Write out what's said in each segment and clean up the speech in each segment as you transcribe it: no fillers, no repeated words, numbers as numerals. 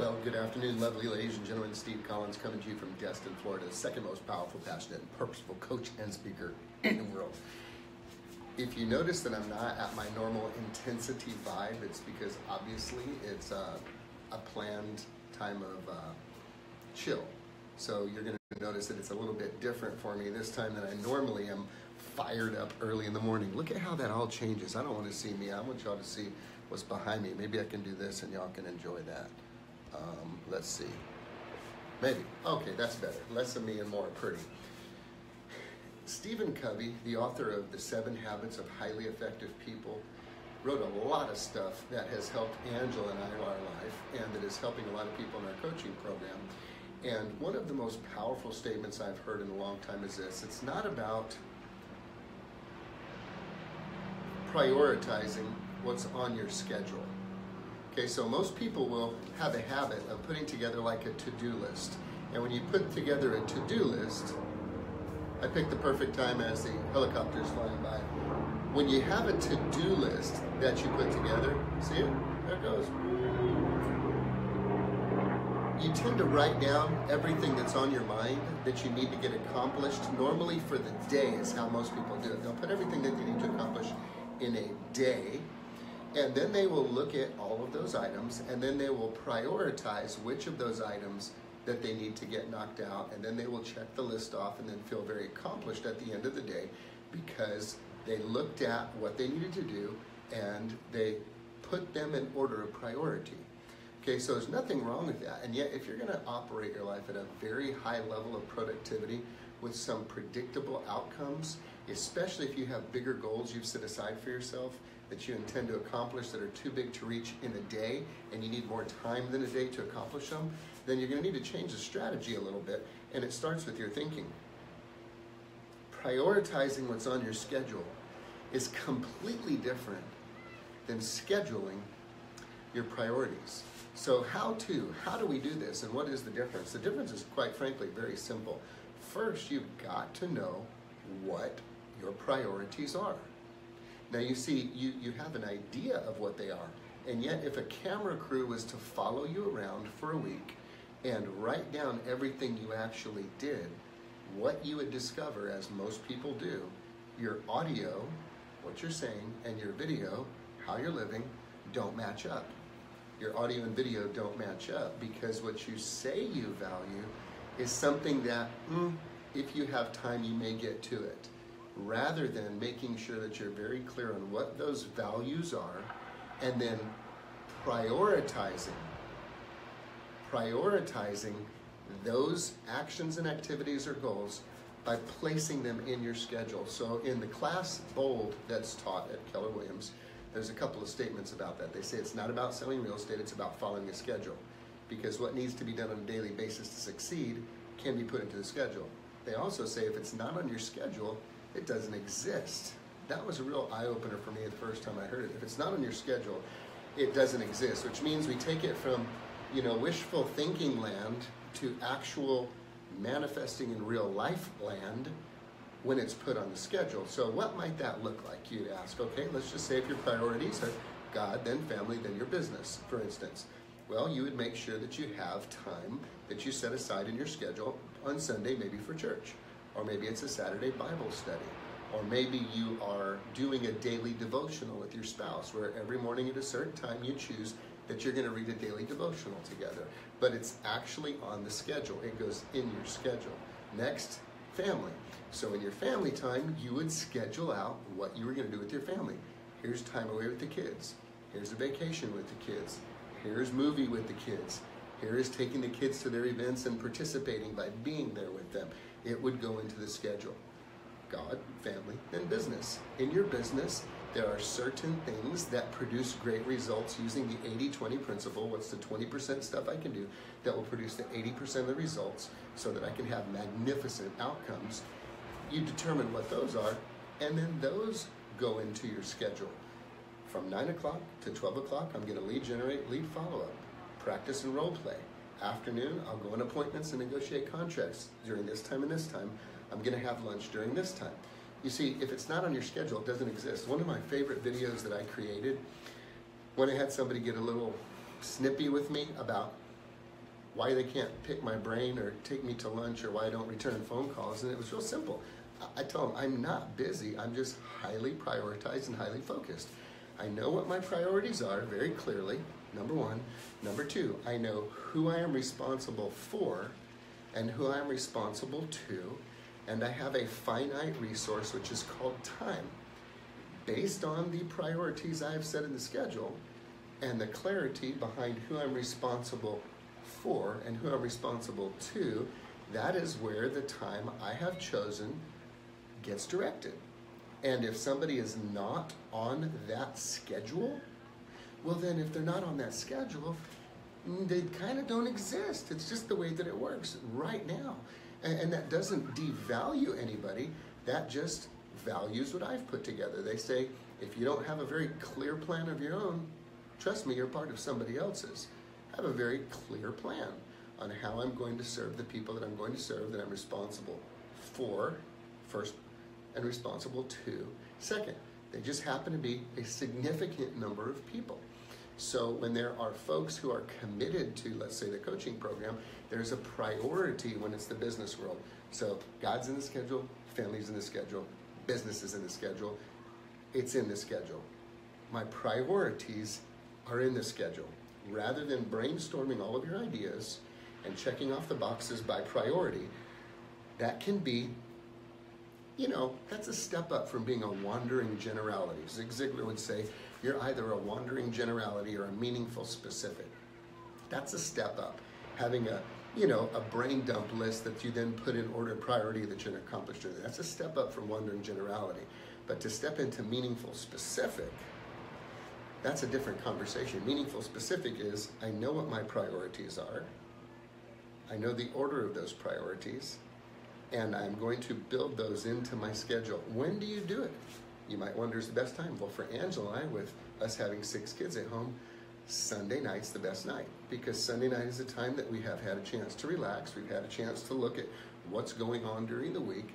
Well, good afternoon, lovely ladies and gentlemen. Steve Collins coming to you from Destin, Florida, the second most powerful, passionate, and purposeful coach and speaker in the world. If you notice that I'm not at my normal intensity vibe, it's because obviously it's a planned time of chill. So you're going to notice that it's a little bit different for me this time than I normally am, fired up early in the morning. Look at how that all changes. I don't want to see me. I want y'all to see what's behind me. Maybe I can do this and y'all can enjoy that. Let's see. Maybe. Okay, that's better. Less of me and more pretty. Stephen Covey, the author of The 7 Habits of Highly Effective People, wrote a lot of stuff that has helped Angela and I in our life, and that is helping a lot of people in our coaching program. And one of the most powerful statements I've heard in a long time is this: it's not about prioritizing what's on your schedule. Okay, so most people will have a habit of putting together like a to-do list. And when you put together a to-do list, I picked the perfect time as the helicopter's flying by. When you have a to-do list that you put together, see it? There it goes. You tend to write down everything that's on your mind that you need to get accomplished. Normally for the day is how most people do it. They'll put everything that they need to accomplish in a day, and then they will look at all of those items, and then they will prioritize which of those items that they need to get knocked out, and then they will check the list off and then feel very accomplished at the end of the day because they looked at what they needed to do and they put them in order of priority. Okay, so there's nothing wrong with that. And yet if you're going to operate your life at a very high level of productivity with some predictable outcomes, especially if you have bigger goals you've set aside for yourself that you intend to accomplish that are too big to reach in a day, and you need more time than a day to accomplish them, then you're going to need to change the strategy a little bit, and it starts with your thinking. Prioritizing what's on your schedule is completely different than scheduling your priorities. So how do we do this, and what is the difference? The difference is, quite frankly, very simple. First, you've got to know what your priorities are. Now you see, you have an idea of what they are, and yet if a camera crew was to follow you around for a week and write down everything you actually did, what you would discover, as most people do, your audio, what you're saying, and your video, how you're living, don't match up. Your audio and video don't match up because what you say you value is something that, if you have time, you may get to it, rather than making sure that you're very clear on what those values are and then prioritizing those actions and activities or goals by placing them in your schedule. So in the class Bold that's taught at Keller Williams, there's a couple of statements about that. They say it's not about selling real estate, it's about following a schedule, because what needs to be done on a daily basis to succeed can be put into the schedule. They also say if it's not on your schedule, it doesn't exist. That was a real eye-opener for me the first time I heard it. If it's not on your schedule, it doesn't exist, which means we take it from, wishful thinking land to actual manifesting in real life land when it's put on the schedule. So what might that look like? You'd ask, okay, let's just say if your priorities are God, then family, then your business, for instance. Well, you would make sure that you have time that you set aside in your schedule on Sunday, maybe for church. Or maybe it's a Saturday Bible study. Or maybe you are doing a daily devotional with your spouse, where every morning at a certain time you choose that you're going to read a daily devotional together. But it's actually on the schedule. It goes in your schedule. Next, family. So in your family time, you would schedule out what you were going to do with your family. Here's time away with the kids. Here's a vacation with the kids. Here's movie with the kids. Here is taking the kids to their events and participating by being there with them. It would go into the schedule. God, family, and business. In your business, there are certain things that produce great results using the 80-20 principle. What's the 20% stuff I can do that will produce the 80% of the results so that I can have magnificent outcomes? You determine what those are, and then those go into your schedule. From 9 o'clock to 12 o'clock, I'm going to lead generate, lead follow-up, practice and role play. Afternoon, I'll go on appointments and negotiate contracts during this time and this time. I'm going to have lunch during this time. You see, if it's not on your schedule, it doesn't exist. One of my favorite videos that I created, when I had somebody get a little snippy with me about why they can't pick my brain or take me to lunch or why I don't return phone calls. And it was real simple. I tell them, I'm not busy, I'm just highly prioritized and highly focused. I know what my priorities are very clearly, number one. Number two, I know who I am responsible for and who I'm responsible to, and I have a finite resource which is called time. Based on the priorities I have set in the schedule and the clarity behind who I'm responsible for and who I'm responsible to, that is where the time I have chosen gets directed. And if somebody is not on that schedule, well then if they're not on that schedule, they kind of don't exist. It's just the way that it works right now. And that doesn't devalue anybody, that just values what I've put together. They say, if you don't have a very clear plan of your own, trust me, you're part of somebody else's. I have a very clear plan on how I'm going to serve the people that I'm going to serve, that I'm responsible for, first, and responsible to, second. They just happen to be a significant number of people. So when there are folks who are committed to, let's say, the coaching program, there's a priority when it's the business world. So God's in the schedule, family's in the schedule, business is in the schedule, it's in the schedule. My priorities are in the schedule. Rather than brainstorming all of your ideas and checking off the boxes by priority, that can be, that's a step up from being a wandering generality. Zig Ziglar would say, you're either a wandering generality or a meaningful specific. That's a step up. Having a brain dump list that you then put in order of priority that you're accomplished. That's a step up from wandering generality. But to step into meaningful specific, that's a different conversation. Meaningful specific is, I know what my priorities are. I know the order of those priorities, and I'm going to build those into my schedule. When do you do it? You might wonder, is the best time? Well, for Angela and I, with us having 6 kids at home, Sunday night's the best night, because Sunday night is a time that we have had a chance to relax. We've had a chance to look at what's going on during the week.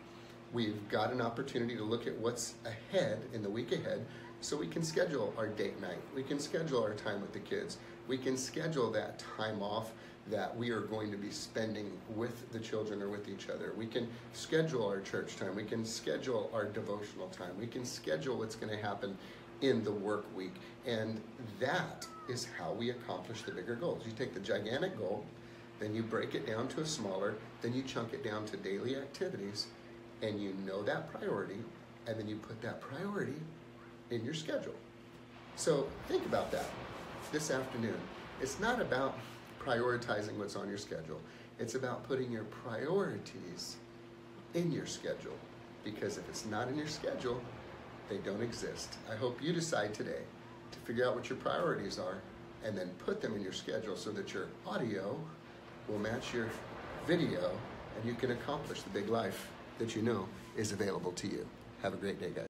We've got an opportunity to look at what's ahead in the week ahead, so we can schedule our date night. We can schedule our time with the kids. We can schedule that time off that we are going to be spending with the children or with each other. We can schedule our church time. We can schedule our devotional time. We can schedule what's going to happen in the work week. And that is how we accomplish the bigger goals. You take the gigantic goal, then you break it down to a smaller, then you chunk it down to daily activities, and you know that priority, and then you put that priority in your schedule. So think about that this afternoon. It's not about prioritizing what's on your schedule. It's about putting your priorities in your schedule, because if it's not in your schedule, they don't exist. I hope you decide today to figure out what your priorities are and then put them in your schedule so that your audio will match your video and you can accomplish the big life that you know is available to you. Have a great day, guys.